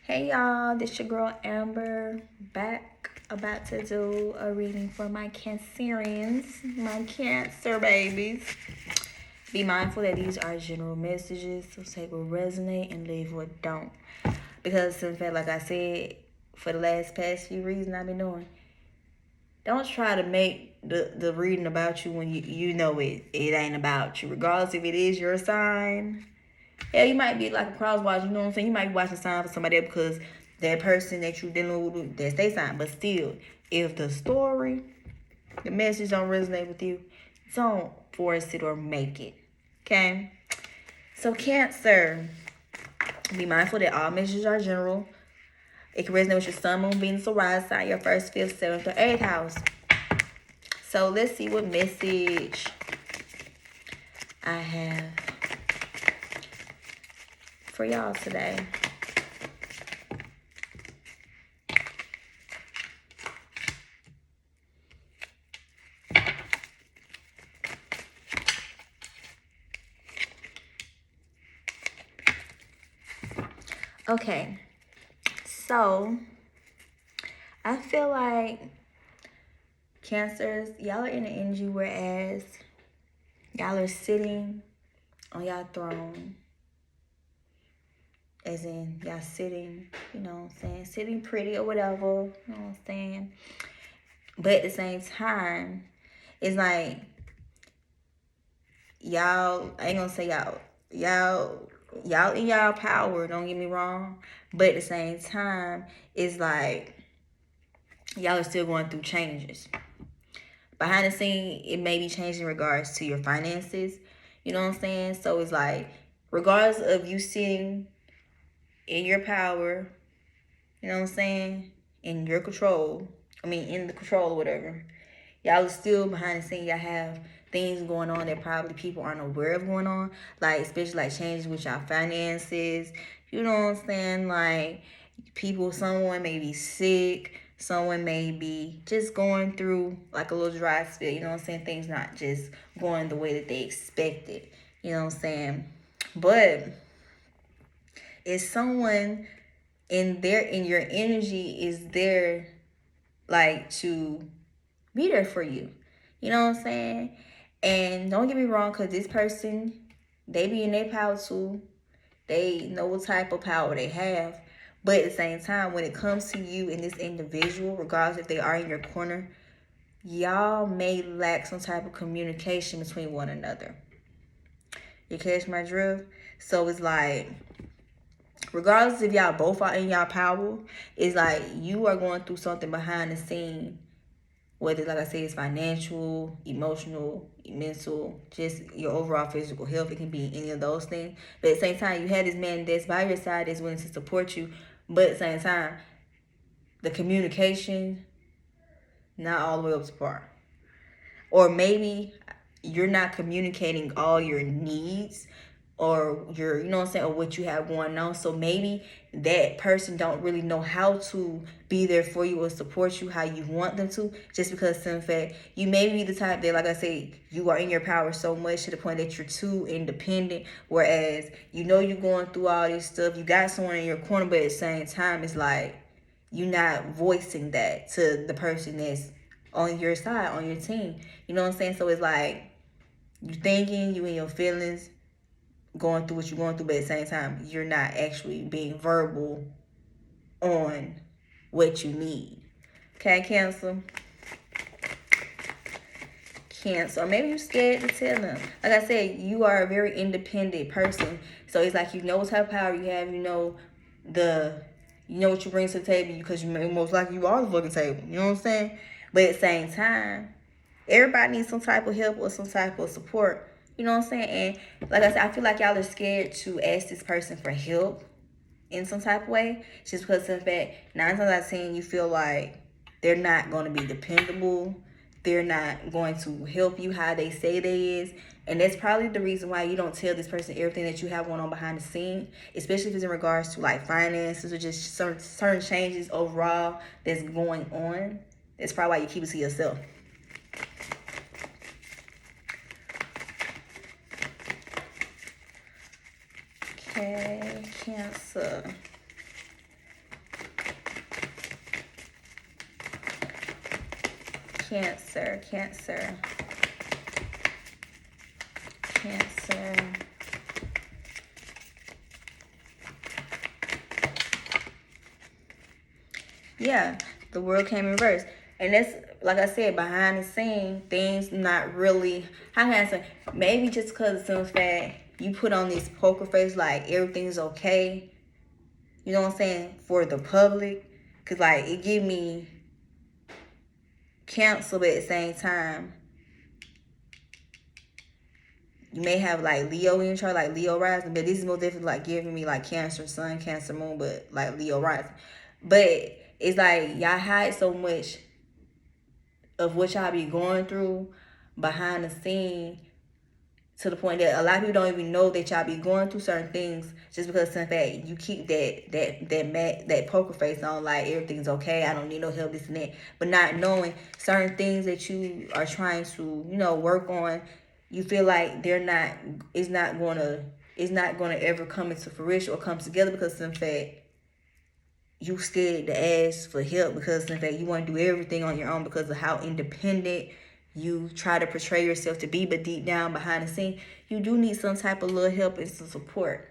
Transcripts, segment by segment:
Hey y'all, this your girl Amber back about to do a reading for my Cancerians, my Cancer babies. Be mindful that these are general messages, so take what resonate and leave what don't. Because in fact, like I said, for the past few reasons I've been doing, don't try to make the reading about you when you know it ain't about you. Regardless if it is your sign. Yeah, you might be like a cross watch, you know what I'm saying? You might be watching sign for somebody else because that person that you dealing with, that's their sign. But still, if the story, the message don't resonate with you, don't force it or make it. Okay? So Cancer, be mindful that all messages are general. It can resonate with your sun, moon, Venus, or rise sign, your first, fifth, seventh, or eighth house. So let's see what message I have for y'all today. Okay, so I feel like Cancers, y'all are in the energy whereas y'all are sitting on y'all throne. As in, y'all sitting, you know what I'm saying, sitting pretty or whatever, you know what I'm saying. But at the same time, it's like, y'all, I ain't gonna say y'all in y'all power, don't get me wrong. But at the same time, it's like, y'all are still going through changes. Behind the scene, it may be changing in regards to your finances. You know what I'm saying? So it's like, regardless of you sitting in your power, you know what I'm saying, in your control, in the control or whatever, y'all are still behind the scene. Y'all have things going on that probably people aren't aware of going on. Like, especially like changes with y'all finances. You know what I'm saying? Like, someone may be sick. Someone may be just going through like a little dry spell. You know what I'm saying? Things not just going the way that they expected. You know what I'm saying? But if someone in your energy is there, like, to be there for you. You know what I'm saying? And don't get me wrong, because this person, they be in their power too. They know what type of power they have. But at the same time, when it comes to you and this individual, regardless if they are in your corner, y'all may lack some type of communication between one another. You catch my drift? So it's like, regardless if y'all both are in y'all power, it's like you are going through something behind the scene. Whether, like I said, it's financial, emotional, mental, just your overall physical health. It can be any of those things. But at the same time, you have this man that's by your side that's willing to support you. But at the same time, the communication, not all the way up to par. Or maybe you're not communicating all your needs or your, you know what I'm saying, or what you have going on. So maybe that person don't really know how to be there for you or support you how you want them to, just because, in fact, you may be the type that, like I say, you are in your power so much to the point that you're too independent, whereas you know you're going through all this stuff, you got someone in your corner, but at the same time, it's like you're not voicing that to the person that's on your side, on your team. You know what I'm saying? So it's like you thinking, you in your feelings, going through what you're going through, but at the same time, you're not actually being verbal on what you need. Okay, Cancer? Cancer. Or maybe you're scared to tell them. Like I said, you are a very independent person. So it's like you know what type of power you have. You know what you bring to the table because most likely you are the fucking table. You know what I'm saying? But at the same time, everybody needs some type of help or some type of support. You know what I'm saying? And like I said, I feel like y'all are scared to ask this person for help in some type of way. Just because of the fact, 9 times out of 10, you feel like they're not going to be dependable. They're not going to help you how they say they is. And that's probably the reason why you don't tell this person everything that you have going on behind the scene, especially if it's in regards to like finances or just certain changes overall that's going on. That's probably why you keep it to yourself. Okay, Cancer. Cancer, Cancer, Cancer. Yeah, the world came in reverse. And that's, like I said, behind the scene, things not really, how can I say, maybe just because of some fact you put on this poker face like everything's okay, you know what I'm saying, for the public. Because, like, it give me Cancer, but at the same time, you may have like Leo in your chart, like Leo rising, but this is most definitely like giving me like Cancer sun, Cancer moon, but like Leo rising. But it's like y'all hide so much of what y'all be going through behind the scene, to the point that a lot of people don't even know that y'all be going through certain things, just because in fact you keep that poker face on, like everything's okay, I don't need no help, this and that, but not knowing certain things that you are trying to, work on, you feel like it's not gonna ever come into fruition or come together, because in fact you scared to ask for help, because in fact you want to do everything on your own because of how independent you try to portray yourself to be. But deep down behind the scene, you do need some type of little help and some support.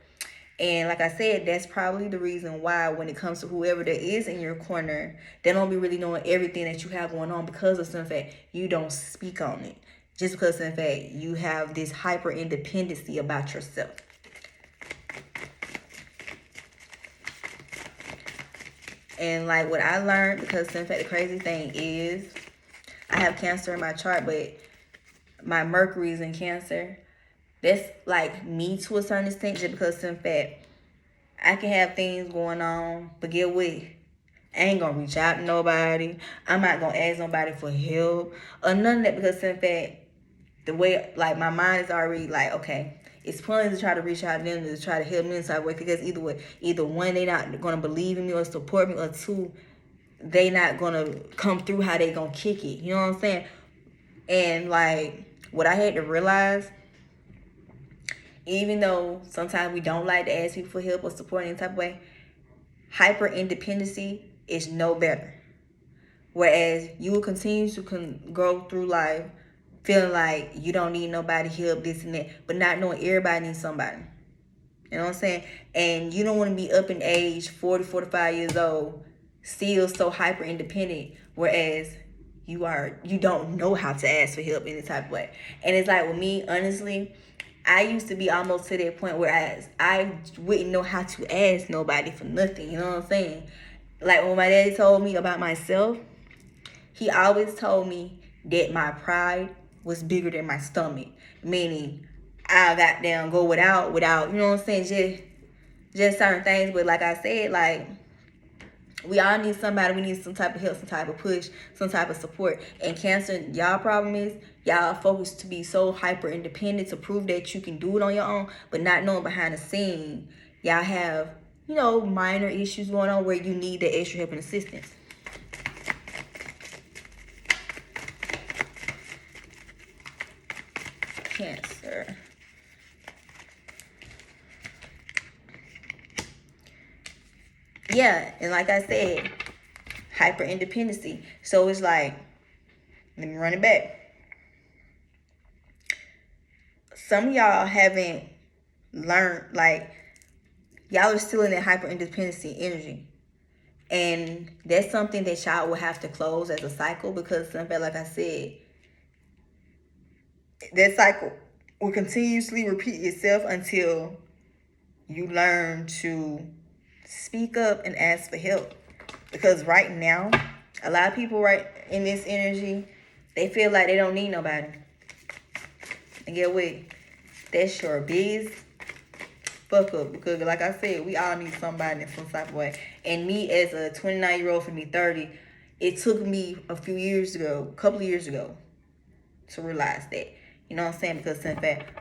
And like I said, that's probably the reason why when it comes to whoever that is in your corner, they don't be really knowing everything that you have going on, because of some fact you don't speak on it. Just because in fact you have this hyper independency about yourself. And like what I learned, because in fact the crazy thing is I have Cancer in my chart, but my Mercury is in Cancer. That's like me to a certain extent, just because in fact I can have things going on, but get what? I ain't gonna reach out to nobody. I'm not gonna ask nobody for help or none of that, because in fact the way, like, my mind is already like, okay, it's pointless to try to reach out to them to try to help me in some way, because either one, they not gonna believe in me or support me, or two, they not gonna come through how they gonna kick it. You know what I'm saying? And like what I had to realize, even though sometimes we don't like to ask people for help or support in any type of way, hyper independency is no better. Whereas you will continue to go through life feeling like you don't need nobody help, this and that, but not knowing everybody needs somebody. You know what I'm saying? And you don't want to be up in age, 40, 45 years old, still so hyper independent, whereas you don't know how to ask for help any type of way. And it's like with me, honestly, I used to be almost to that point where I wouldn't know how to ask nobody for nothing. You know what I'm saying? Like when my daddy told me about myself, he always told me that my pride was bigger than my stomach. Meaning, I got down, go without, you know what I'm saying? Just certain things. But like I said, like, we all need somebody. We need some type of help, some type of push, some type of support. And Cancer, y'all problem is y'all focus to be so hyper independent to prove that you can do it on your own, but not knowing behind the scene, y'all have, minor issues going on where you need the extra help and assistance. Cancer. Yeah, and like I said, hyper independency. So it's like, let me run it back. Some of y'all haven't learned, like, y'all are still in that hyper independency energy. And that's something that y'all will have to close as a cycle, because something, like I said, that cycle will continuously repeat itself until you learn to speak up and ask for help. Because right now, a lot of people right in this energy, they feel like they don't need nobody. And get what? That's your biggest fuck up. Because like I said, we all need somebody in some type of way. And me as a 29-year-old, for me 30, it took me a couple of years ago, to realize that. You know what I'm saying? Because in fact,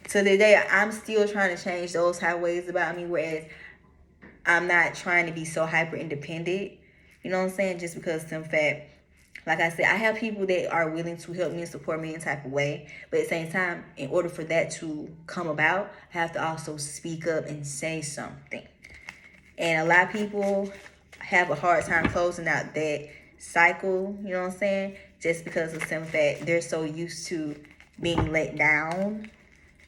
to the day, I'm still trying to change those type of ways about me, whereas I'm not trying to be so hyper independent. You know what I'm saying? Just because, in fact, like I said, I have people that are willing to help me and support me in type of way. But at the same time, in order for that to come about, I have to also speak up and say something. And a lot of people have a hard time closing out that cycle, you know what I'm saying? just because of the simple fact they're so used to being let down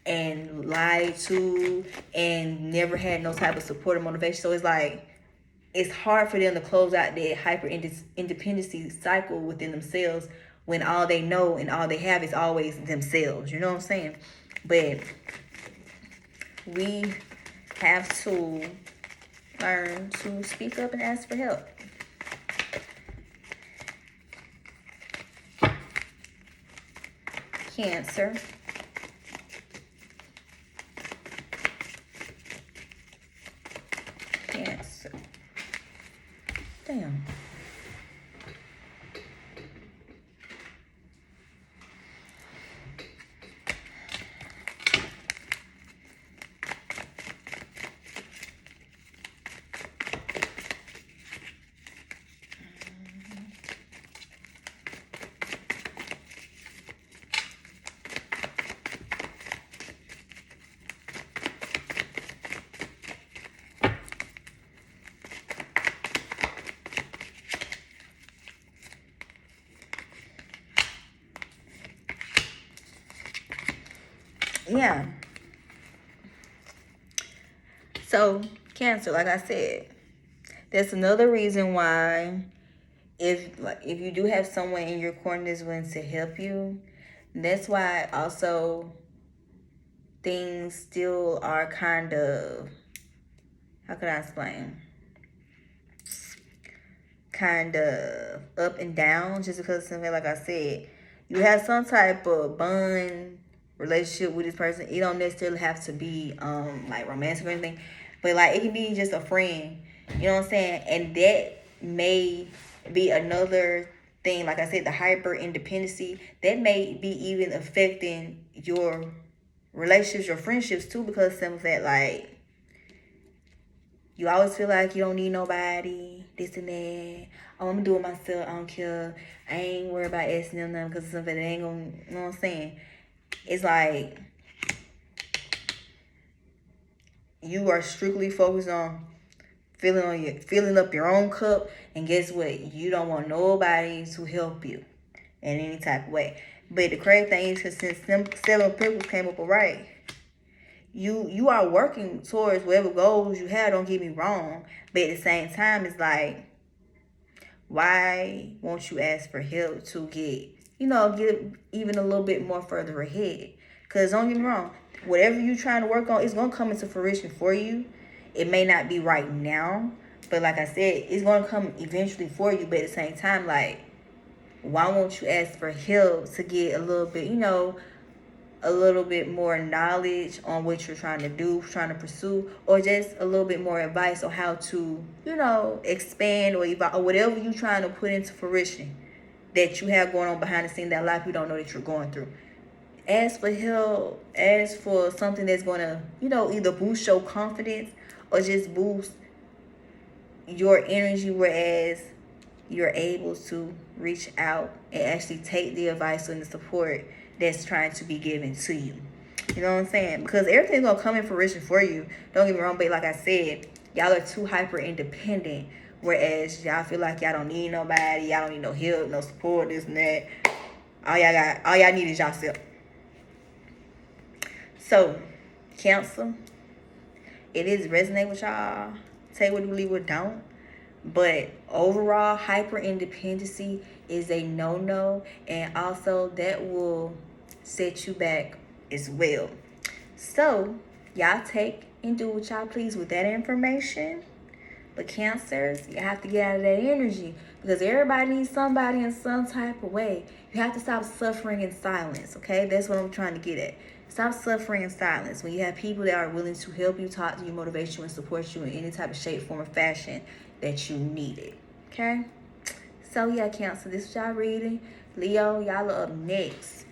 and lied to and never had no type of support or motivation. So it's like it's hard for them to close out that hyper independency cycle within themselves when all they know and all they have is always themselves. You know what I'm saying? But we have to learn to speak up and ask for help. Cancer. Cancer. Damn. Yeah. So, Cancer, like I said, that's another reason why if you do have someone in your corner that's willing to help you, that's why also things still are kind of, how could I explain? Kind of up and down, just because something, like I said, you have some type of bond relationship with this person. It don't necessarily have to be like romantic or anything, but like it can be just a friend. You know what I'm saying? And that may be another thing. Like I said, the hyper independency that may be even affecting your relationships, your friendships too, because some of that, like, you always feel like you don't need nobody, this and that. Oh, I'm gonna do it myself. I don't care. I ain't worried about asking them nothing because something ain't gonna, you know what I'm saying? It's like you are strictly focused on filling up your own cup, and guess what? You don't want nobody to help you in any type of way. But the crazy thing is, because since them 7 people came up right, you are working towards whatever goals you have. Don't get me wrong, but at the same time, it's like, why won't you ask for help to get even a little bit more further ahead? Because don't get me wrong, whatever you're trying to work on, it's going to come into fruition for you. It may not be right now, but like I said, it's going to come eventually for you. But at the same time, like, why won't you ask for help to get a little bit, a little bit more knowledge on what you're trying to do, trying to pursue, or just a little bit more advice on how to, expand or evolve, or whatever you're trying to put into fruition that you have going on behind the scene that a lot of people don't know that you're going through. Ask for help. Ask for something that's going to, either boost your confidence or just boost your energy, whereas you're able to reach out and actually take the advice and the support that's trying to be given to you. You know what I'm saying? Because everything's going to come in fruition for you. Don't get me wrong, but like I said, y'all are too hyper independent, whereas y'all feel like y'all don't need nobody, y'all don't need no help, no support, this and that. All y'all need is yourself. So, Cancer, it is resonate with y'all. Take what you leave what don't. But overall, hyper independency is a no-no, and also that will set you back as well. So, y'all take and do what y'all please with that information. But Cancers, you have to get out of that energy, because everybody needs somebody in some type of way. You have to stop suffering in silence, okay? That's what I'm trying to get at. Stop suffering in silence. When you have people that are willing to help you, talk to you, motivate you, and support you in any type of shape, form, or fashion that you need it, okay? So, yeah, Cancer, this is y'all reading. Leo, y'all are up next.